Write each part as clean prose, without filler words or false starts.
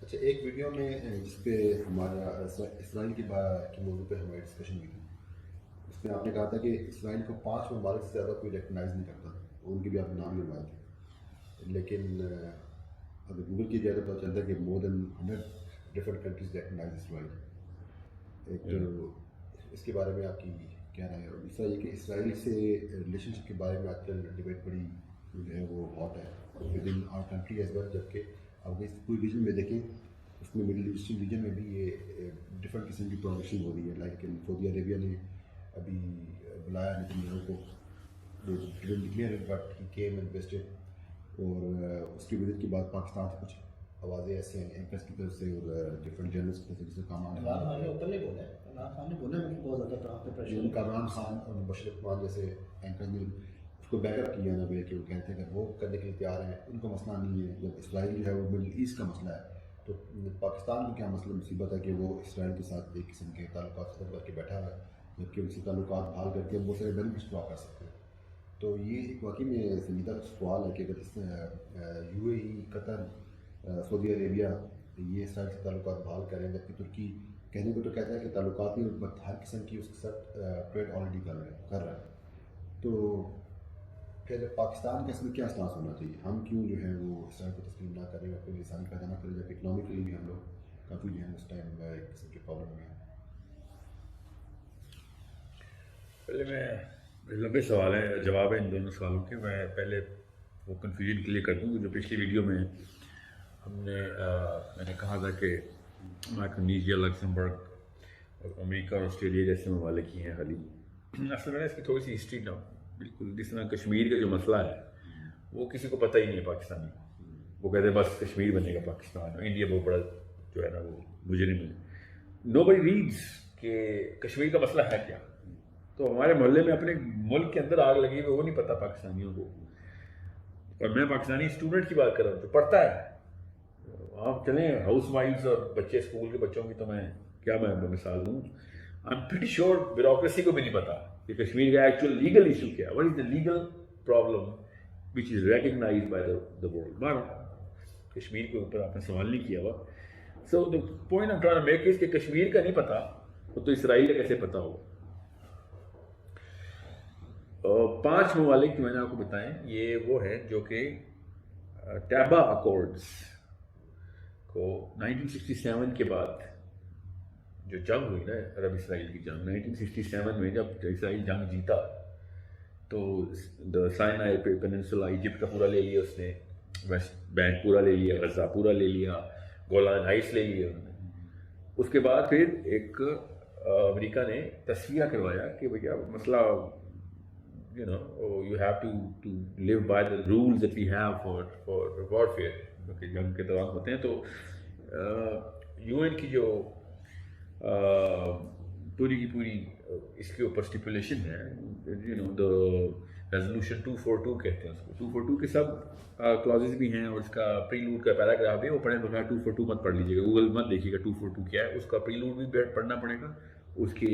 اچھا، ایک ویڈیو میں جس پہ ہمارا اسرائیل کے موضوع پہ ہماری ڈسکشن ہوئی تھی، اس میں آپ نے کہا تھا کہ اسرائیل کو 5 ممالک سے زیادہ کوئی ریکگنائز نہیں کرتا، ان کے بھی آپ نے نام لگوائے تھے، لیکن اگر گوگل کی جائے تو پتہ چلتا ہے کہ مور دین 100 ڈفرنٹ کنٹریز ریکگنائز اسرائیل. ایک تو اس کے بارے میں آپ کی کیا رائے ہے؟ اور دوسرا یہ کہ اسرائیل سے ریلیشن شپ کے بارے میں آج کل ڈبیٹ بڑی جو ہے وہ ہاٹ ہے with in our country as well, جبکہ اب اس کوئی ریجن میں دیکھیں اس میں مڈل ایسٹرن ریجن میں بھی یہ ڈفرینٹ قسم کی پروڈکشن ہو رہی ہے. لائک سعودی عربیہ نے ابھی بلایا نیتنیاہو کو، declare but he came and visited, اور اس کی وزٹ کے بعد پاکستان سے کچھ آوازیں ایسے ہیں اینکرس کی طرف سے اور ڈفرینٹ جرنلس کی طرف سے جس کا کامران خان نے اوپن نہیں بولا ہے. عمران خان نے بولا ہے کہ بہت زیادہ پریشر، کامران خان اور مبشر رحمان جیسے اینکرز نے اس کو بیک اپ کیا نا کہ وہ کہتے ہیں کہ وہ کرنے کے لیے تیار ہیں، ان کو مسئلہ نہیں ہے. جب اسرائیل جو ہے وہ مڈل ایسٹ کا مسئلہ ہے تو پاکستان کو کیا مسئلہ مصیبت ہے کہ وہ اسرائیل کے ساتھ ایک قسم کے تعلقات ختم کر کے بیٹھا ہے، جبکہ ان سے تعلقات بحال کر کے بہت سارے بینیفٹس ڈرا کر سکتے ہیں. تو یہ ایک واقعی میں سنجیدہ سوال ہے کہ اگر اس یو اے ای، قطر، سعودی عربیہ یہ اسرائیل سے تعلقات بحال کریں، جبکہ ترکی کہنے کو تو کہتا ہے کہ تعلقات نہیں، بٹ ہر قسم کی اس کے ساتھ ٹریڈ آلریڈی کر رہا ہے. تو پھر پاکستان کا اس میں کیا اسٹانس ہونا چاہیے؟ ہم کیوں جو ہے وہ اسرائیل کو تسلیم نہ کریں، اپنی لسانی پیدا نہ کریں، جبکہ اکنامکلی بھی ہم لوگ کافی جو ہے اس ٹائم ایک قسم کے پرابلم میں ہیں. پہلے میں لمبے سوال ہیں، جواب ہے ان دونوں سوالوں کے. میں پہلے وہ کنفیوژن کلیئر کر دوں کہ جو پچھلی ویڈیو میں میں نے کہا تھا کہ مائکرونیشیا، لکسمبرگ اور امریکہ اور آسٹریلیا جیسے ممالک ہی ہیں خالی. اصل میں اس کی تھوڑی سی ہسٹری نا، بالکل جس طرح کشمیر کا جو مسئلہ ہے وہ کسی کو پتہ ہی نہیں ہے پاکستانی. وہ کہتے ہیں بس کشمیر بنے گا پاکستان، انڈیا بہت بڑا جو ہے نا وہ مجرم ہے. نو بڈی ریڈز کہ کشمیر کا مسئلہ ہے کیا. تو ہمارے محلے میں اپنے ملک کے اندر آگ لگی ہوئی، وہ نہیں پتہ پاکستانیوں کو. اور میں پاکستانی اسٹوڈنٹ کی بات کر رہا ہوں جو پڑھتا ہے. آپ چلیں ہاؤس وائفز اور بچے اسکول کے بچوں کی تو میں مثال دوں. I am pretty sure bureaucracy کو بھی نہیں پتا کہ کشمیر کا ایکچوئل لیگل ایشو کیا ہے. What is the legal problem which is recognized by the world. Kashmir کے اوپر آپ نے سوال نہیں کیا ہوا. So the point I trying to make is کہ کشمیر کا نہیں پتا تو اسرائیل کا کیسے پتا ہوگا. 5 ممالک جو میں نے آپ کو بتائیں یہ وہ ہیں جو کہ ٹیبا اکارڈز کو 1967 کے بعد جو جنگ ہوئی نا عرب اسرائیل کی جنگ 1967 میں، جب اسرائیل جنگ جیتا تو سائنائی پیننسولا ایجپٹ کا پورا لے لیا اس نے، ویسٹ بینک پورا لے لیا، غزہ پورا لے لیا، گولان ہائٹس لے لیا انہوں نے. اس کے بعد پھر ایک امریکہ نے تصفیہ کروایا کہ بھیا مسئلہ you have to live by the rules that we have for warfare کہ جنگ کے دوران ہوتے ہیں. تو یو این کی جو پوری کی پوری اس کے اوپر اسٹیپولیشن ہے، دا ریزولوشن 242 کہتے ہیں اس کو. 242 کے سب کلازز بھی ہیں اور اس کا پریلوڈ کا پیراگراف بھی وہ پڑھیں تو 242 مت پڑھ لیجیے گا، گوگل مت دیکھیے گا 242 کیا ہے. اس کا پریلوڈ بھی پڑھنا پڑے گا. اس کی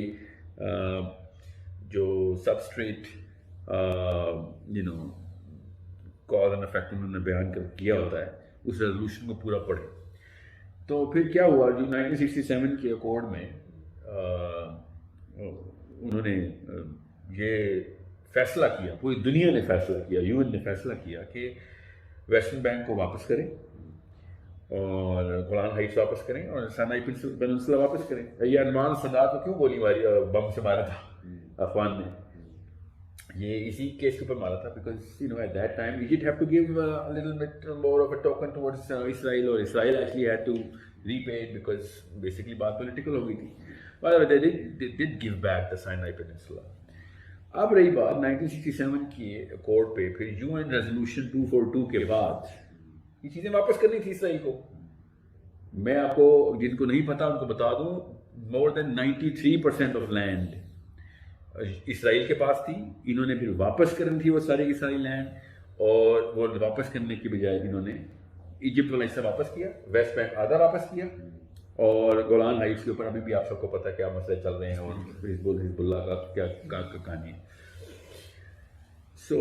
جو سبسٹریٹ کاز اینڈ افیکٹ انہوں نے بیان کیا ہوتا ہے، اس ریزولوشن کو پورا پڑھیں. تو پھر کیا ہوا، جو 1967 کے اکارڈ میں انہوں نے یہ فیصلہ کیا، پوری دنیا نے فیصلہ کیا، یو این نے فیصلہ کیا کہ ویسٹرن بینک کو واپس کریں اور گولان ہائٹس واپس کریں اور سینائی پیننسولا واپس کریں. یہ انمان صدات کو کیوں گولی ماری، بم سے مارا تھا افغان نے؟ یہ اسی کیس کے اوپر مارا تھا because at that time Egypt have to give a little bit more of a token towards Israel, اور Israel actually had to repay it because basically بات پولیٹیکل ہو گئی تھی. But they did give back the Sinai Peninsula. اب رہی بات 1967 کی accord پہ، پھر یو این ریزولوشن 242 کے بعد یہ چیزیں واپس کرنی تھی اسرائیل کو. میں آپ کو جن کو نہیں پتا ان کو بتا دوں، more than 93% of land اسرائیل کے پاس تھی. انہوں نے پھر واپس کرنی تھی وہ ساری کی ساری لینڈ، اور وہ واپس کرنے کی بجائے انہوں نے ایجپٹ والا حصہ واپس کیا، ویسٹ بینک آدھا واپس کیا، اور گولان ہائٹس کے اوپر ابھی بھی آپ سب کو پتہ ہے کیا مسئلے چل رہے ہیں اور حزب اللہ کا کیا کہانی ہے. سو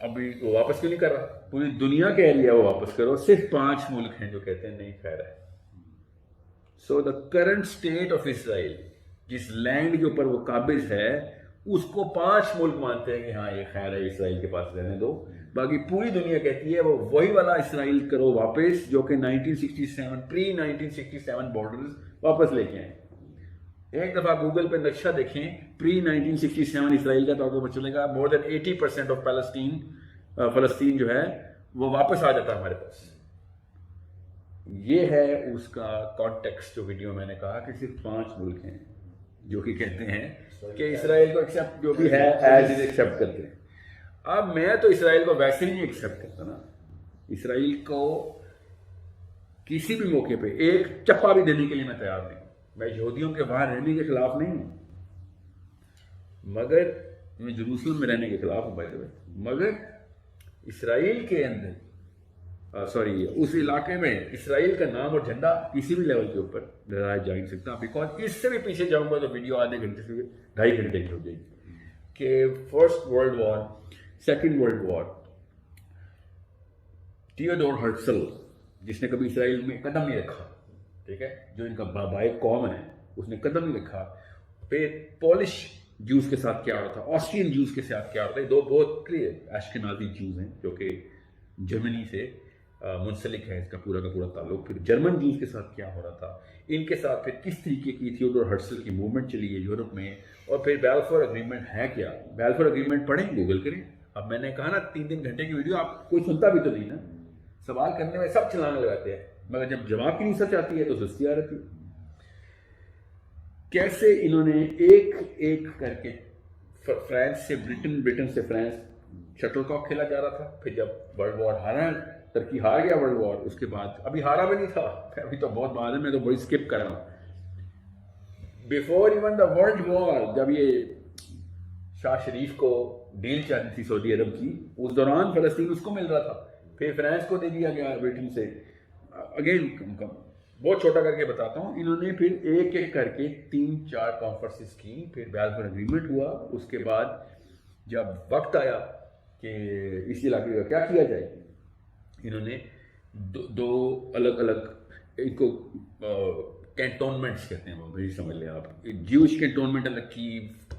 ابھی وہ واپس کیوں نہیں کر رہا؟ پوری دنیا کے ایریا وہ واپس کرو. صرف 5 ملک ہیں جو کہتے ہیں نہیں خیر ہے. So the current state of Israel, جس لینڈ کے اوپر وہ قابض ہے, اس کو 5 ملک مانتے ہیں کہ ہاں یہ خیر ہے, اسرائیل کے پاس رہنے دو. باقی پوری دنیا کہتی ہے وہ وہی والا اسرائیل کرو واپس جو کہ 1967 پری 1967 بارڈرز واپس لے کے آئیں. ایک دفعہ گوگل پہ نقشہ دیکھیں پری 1967 اسرائیل کا, تو آپ کو پتہ چلے گا مور دین 80% آف فلسطین جو ہے وہ واپس آ جاتا ہے ہمارے پاس. یہ ہے اس کا کانٹیکسٹ جو ویڈیو میں نے کہا کہ صرف 5 ملک ہیں جو کہ کہتے ہیں کہ اسرائیل کو ایکسیپٹ جو بھی ہے ایز از ایکسیپٹ کرتے ہیں. اب میں تو اسرائیل کو ویسے ہی نہیں ایکسیپٹ کرتا نا. اسرائیل کو کسی بھی موقع پہ ایک چپا بھی دینے کے لیے میں تیار نہیں. میں یہودیوں کے وہاں رہنے کے خلاف نہیں ہوں, مگر میں جروسلم میں رہنے کے خلاف ہوں بائی دا وے. مگر اسرائیل کے اندر اس علاقے میں اسرائیل کا نام اور جھنڈا کسی بھی لیول کے اوپر لہرایا جا نہیں سکتا. بیکاز اس سے بھی پیچھے جاؤں گا تو ویڈیو آدھے گھنٹے سے 2.5 گھنٹے کی ہو جائے گی. کہ first world war, second world war, Theodor Herzl جس نے کبھی اسرائیل میں قدم نہیں رکھا, ٹھیک ہے, جو ان کا بابائے قوم ہے, اس نے قدم نہیں رکھا. پھر پولش جوز کے ساتھ کیا ہو رہا تھا, آسٹرین جوز کے ساتھ کیا ہو رہا تھا. 2 بہت کلیئر اشکنازی جوز ہیں جو کہ جرمنی سے منسلک ہے اس کا پورا تعلق. پھر جرمن جوز کے ساتھ کیا ہو رہا تھا, ان کے ساتھ پھر کس طریقے کی تھیوڈور ہرٹزل کی موومنٹ چلی ہے یورپ میں. اور پھر بیلفور اگریمنٹ ہے کیا. بیلفور اگریمنٹ پڑھیں, گوگل کریں. اب میں نے کہا نا 3 گھنٹے کی ویڈیو, آپ کوئی سنتا بھی تو نہیں نا. سوال کرنے میں سب چلانے لگاتے ہیں, مگر جب جواب کی نہیں سچ آتی ہے تو سستی آ رہتی ہے. کیسے انہوں نے ایک ایک کر کے فرانس سے برٹن سے فرانس شٹل کاک کھیلا جا رہا تھا. پھر جب ورلڈ وار ہارا, ترکی ہار گیا ورلڈ وار, اس کے بعد ابھی ہارا بھی نہیں تھا, ابھی تو بہت بعد ہے, میں تو بڑی اسکپ کر رہا ہوں. Before even the world war, جب یہ شاہ شریف کو ڈیل چاہتی تھی سعودی عرب کی, اس دوران فلسطین اس کو مل رہا تھا. پھر فرانس کو دے دیا گیا برٹن سے. اگین بہت چھوٹا کر کے بتاتا ہوں, انہوں نے پھر ایک ایک کر کے 3-4 کانفرنسز کی. پھر بیلفور اگریمنٹ ہوا. اس کے بعد جب وقت آیا کہ اس علاقے کا کیا کیا جائے, انہوں نے 2 الگ ان کو کینٹونمنٹس کہتے ہیں, وہ بھی سمجھ لیں آپ. جیوش کینٹونمنٹ الگ کی,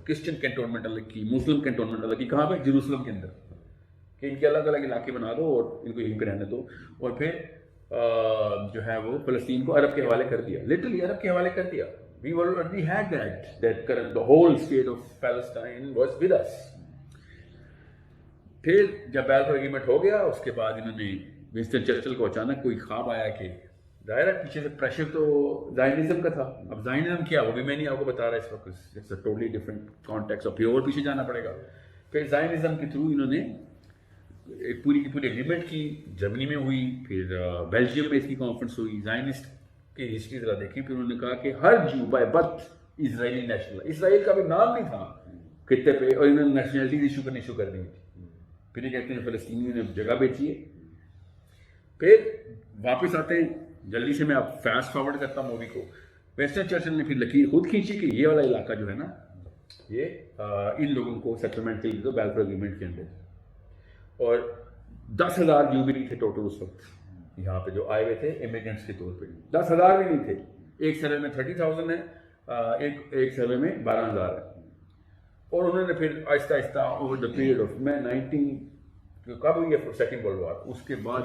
کرسچن کینٹونمنٹ الگ کی, مسلم کینٹونمنٹ الگ کی. کہاں پہ؟ جروسلم کے اندر. کہ ان کے الگ علاقے بنا دو اور ان کو یہیں پہ رہنے دو. اور پھر جو ہے وہ فلسطین کو عرب کے حوالے کر دیا, لٹرلی عرب کے حوالے کر دیا. we had that the whole state of Palestine was with us. پھر جب بیلفور اگریمنٹ ہو گیا, اس کے بعد انہوں نے ونسٹن چرچل کو اچانک کوئی خواب آیا کہ ظاہر ہے پیچھے سے پریشر تو زائنزم کا تھا. اب زائنزم کیا, وہ بھی میں نہیں آپ کو بتا رہا اس وقت, it's a totally different context, اور پھر اور پیچھے جانا پڑے گا. پھر زائنزم کے تھرو انہوں نے ایک پوری کی پوری اگریمنٹ کی, جرمنی میں ہوئی, پھر بیلجیم میں اس کی کانفرنس ہوئی. زائنسٹ کی ہسٹری ذرا دیکھیں. پھر انہوں نے کہا کہ ہر جو بائی برتھ اسرائیلی نیشنل, اسرائیل کا بھی نام نہیں تھا خطے پہ, اور انہوں نے نیشنلٹی ایشو کر دی تھی. پھر یہ کہتے ہیں فلسطینیوں نے جگہ بیچی ہے. پھر واپس آتے ہیں, جلدی سے میں آپ فاسٹ فارورڈ کرتا ہوں مووی کو. ونسٹن چرچل نے پھر لکیر خود کھینچی کہ یہ والا علاقہ جو ہے نا, یہ ان لوگوں کو سیٹلمنٹ کے لیے دو بیلفور اگریمنٹ کے اندر. اور 10,000 جو بھی نہیں تھے ٹوٹل اس وقت یہاں پہ جو آئے ہوئے تھے امیگرینٹس کے طور پہ, 10,000 بھی نہیں تھے. ایک سروے میں 30,000 ہے, ایک سروے میں 12,000 ہے. اور انہوں نے پھر آہستہ آہستہ اوور دا پیریڈ آف میں 19 کب ہوئی ہے سیکنڈ ورلڈ وار, اس کے بعد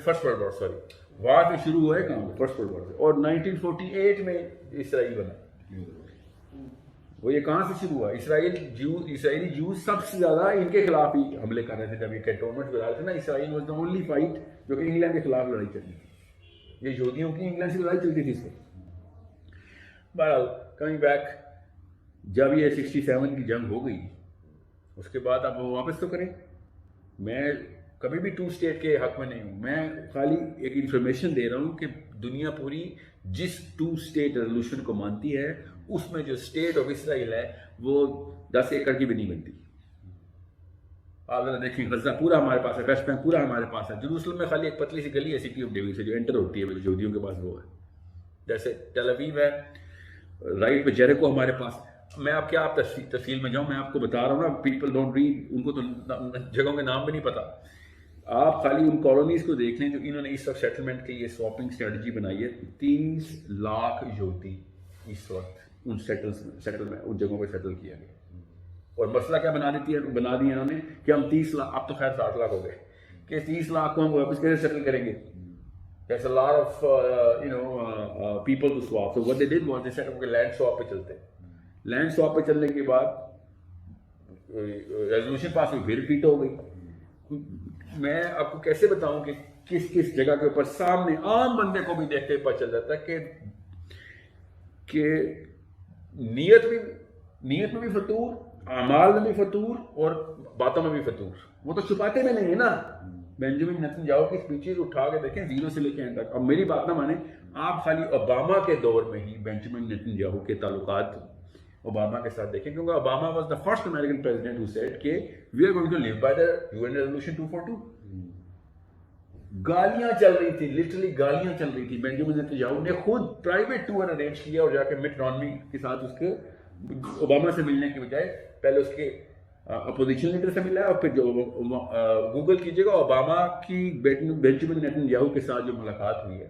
فرسٹ ورلڈ وار, سوری وار میں شروع ہوا ہے کام فرسٹ ورلڈ وار سے, اور 1948 میں اسرائیل بنا. وہ یہ کہاں سے شروع ہوا؟ اسرائیلی جوز سب سے زیادہ ان کے خلاف ہی حملے کر رہے تھے جب یہ کینٹونمنٹ بنا رہے تھے نا. اسرائیل واز دا اونلی فائٹ جو کہ انگلینڈ کے خلاف لڑائی چلتی تھی. یہ یہودیوں کی انگلینڈ سے لڑائی چلتی تھی اس وقت. بہرحال کمنگ بیک, جب یہ 67 کی جنگ ہو گئی, اس کے بعد اب وہ واپس تو کریں. میں کبھی بھی 2 اسٹیٹ کے حق میں نہیں ہوں. میں خالی ایک انفارمیشن دے رہا ہوں کہ دنیا پوری جس 2 اسٹیٹ ریزولوشن کو مانتی ہے, اس میں جو اسٹیٹ آف اسرائیل ہے وہ 10 ایکڑ کی بھی نہیں بنتی. آپ ذرا دیکھیں, غزہ پورا ہمارے پاس ہے, ویسٹ بینک پورا ہمارے پاس ہے. جروسلم میں خالی ایک پتلی سی گلی ہے سٹی آف ڈیوڈ سے جو انٹر ہوتی ہے, یہودیوں کے پاس وہ ہے. جیسے ٹیل اویو ہے, رائٹ پہ جیریکو ہمارے پاس. میں آپ کیا آپ تفصیل میں جاؤں، میں آپ کو بتا رہا ہوں نا، پیپل ڈونٹ ریڈ، ان کو تو جگہوں کے نام بھی نہیں پتہ. آپ خالی ان کالونیز کو دیکھ لیں جو انہوں نے اس وقت سیٹلمنٹ کے لیے سواپنگ اسٹریٹجی بنائی ہے. 30 لاکھ یہودی اس وقت ان سیٹلمنٹ ان جگہوں پہ سیٹل کیا گیا. اور مسئلہ کیا بنا دیا انہوں نے کہ ہم 30 لاکھ، اب تو خیر 60 لاکھ ہو گئے، کہ 30 لاکھ کو ہم واپس کیسے سیٹل کریں گے. There's a lot of people to swap. So what they did was they said okay land swap پہ چلتے ہیں. لینڈ سواپ پہ چلنے کے بعد ریزولوشن پاس ہوئی، پھر ریپیٹ ہو گئی. میں آپ کو کیسے بتاؤں کہ کس کس جگہ کے اوپر سامنے عام بندے کو بھی دیکھتے پتہ چل جاتا ہے کہ نیت میں بھی فطور، اعمال میں بھی فطور اور باتوں میں بھی فطور. وہ تو چھپاتے میں نہیں ہے نا. بینجامن نیتن کی اسپیچز اٹھا کے دیکھیں 0 سے لے کے اینڈ تک. اب میری بات نہ مانیں آپ، خالی اوباما کے دور میں ہی بینجامن نیتن کے تعلقات اوباما کے ساتھ دیکھیں، کیونکہ Obama was the first American president who said کہ we are going to live by the UN resolution 242. گالیاں چل رہی تھی، لٹرلی گالیاں چل رہی تھی. بینجامن نیتن نے خود پرائیویٹ ٹور ارینج کیا اور جا کے مٹ رومنی کے ساتھ اس کے اوباما سے ملنے کی بجائے پہلے اس کے اپوزیشن لیڈر سے ملا ہے، اور پھر جو گوگل کیجیے گا اوباما کی بینجامن نیتن کے ساتھ جو ملاقات ہوئی ہے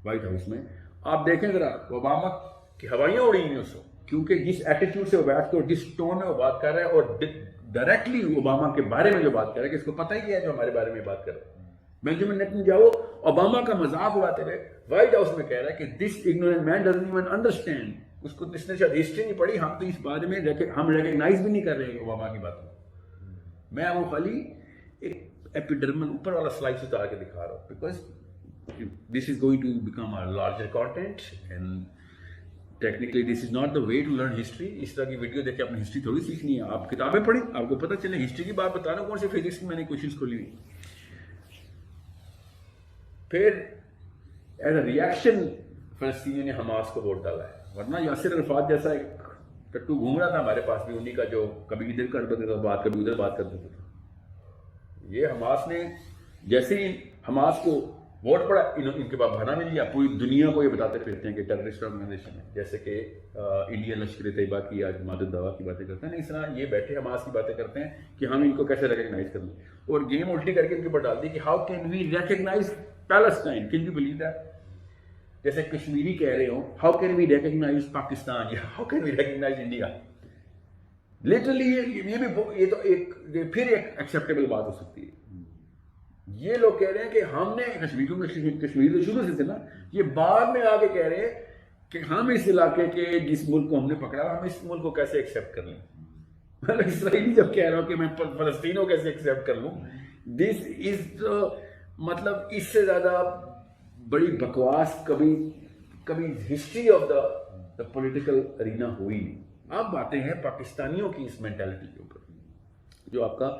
وائٹ ہاؤس میں، آپ دیکھیں ذرا اوباما کی ہوائیاں اڑی ہوئی اس وقت، کیونکہ جس ایٹیٹیوڈ سے وہ بیٹھ کے اور جس ٹون میں وہ بات کر رہا ہے اور ڈائریکٹلی اوباما کے بارے میں جو بات کر رہا ہے کہ اس کو پتہ ہی کیا ہے جو ہمارے بارے میں بات کر رہا ہے. بینجامن نیتن اوباما کا مذاق اڑاتے ہوئے وائٹ ہاؤس میں کہہ رہا ہے کہ this ignorant man doesn't even understand. اس نے شاید ہسٹری نہیں پڑھی، ہم تو اس بارے میں ہم ریکگنائز بھی نہیں کر رہے اوباما کی بات کو. میں وہ خالی ایک ایپیڈرمل اوپر والا سلائس اتار کے دکھا رہا ہوں، because this is going to become a larger content and technically this is not the way to learn history. اس طرح کی ویڈیو دیکھ کے اپنی ہسٹری تھوڑی سیکھنی ہے. آپ کتابیں پڑھیں، آپ کو پتہ چلے. ہسٹری کی بات بتا رہا ہوں، کون سی فزکس کی میں نے کوشچنس کھولی ہوئی. پھر ایز اے ریئیکشن فلسطینیوں نے حماس کو ووٹ ڈالا ہے، ورنہ یاسر عرفات جیسا ایک ٹٹو گھوم رہا تھا ہمارے پاس بھی، انہیں کا جو کبھی ادھر کر دیتا تھا بات، کبھی ادھر بات کر دیتا تھا. یہ حماس نے جیسے ہی حماس کو ووٹ پڑا ان کے بعد بہانا مل گیا. پوری دنیا کو یہ بتاتے پھرتے ہیں کہ ٹیررسٹ آرگنائزیشن ہے، جیسے کہ انڈیا لشکر طیبہ کی آج مادر دعوا کی باتیں کرتے ہیں. اس طرح یہ بیٹھے حماس کی باتیں کرتے ہیں کہ ہم ان کو کیسے ریکگنائز کر لیں، اور گیم الٹی کر کے ان کے اوپر ڈال دی کہ how can we recognize Palestine. Can you believe that? جیسے کشمیری کہہ رہے ہوں how can we recognize Pakistan یا how can we recognize India. Literally یہ تو ایک پھر ایک ایکسیپٹیبل بات ہو سکتی ہے. یہ لوگ کہہ رہے ہیں کہ ہم نے کشمیر تو شروع سے تھے نا، یہ بعد میں آ کے کہہ رہے ہیں کہ ہم اس علاقے کے جس ملک کو ہم نے پکڑا ہم اس ملک کو کیسے ایکسیپٹ کر لیں. اسرائیلی جب کہہ رہا ہوں کہ میں فلسطین کو کیسے ایکسیپٹ کر لوں، دس از مطلب اس سے زیادہ بڑی بکواس کبھی history of the political arena ہوئی نہیں. اب باتیں ہیں پاکستانیوں کی اس مینٹالٹی کے اوپر جو آپ کا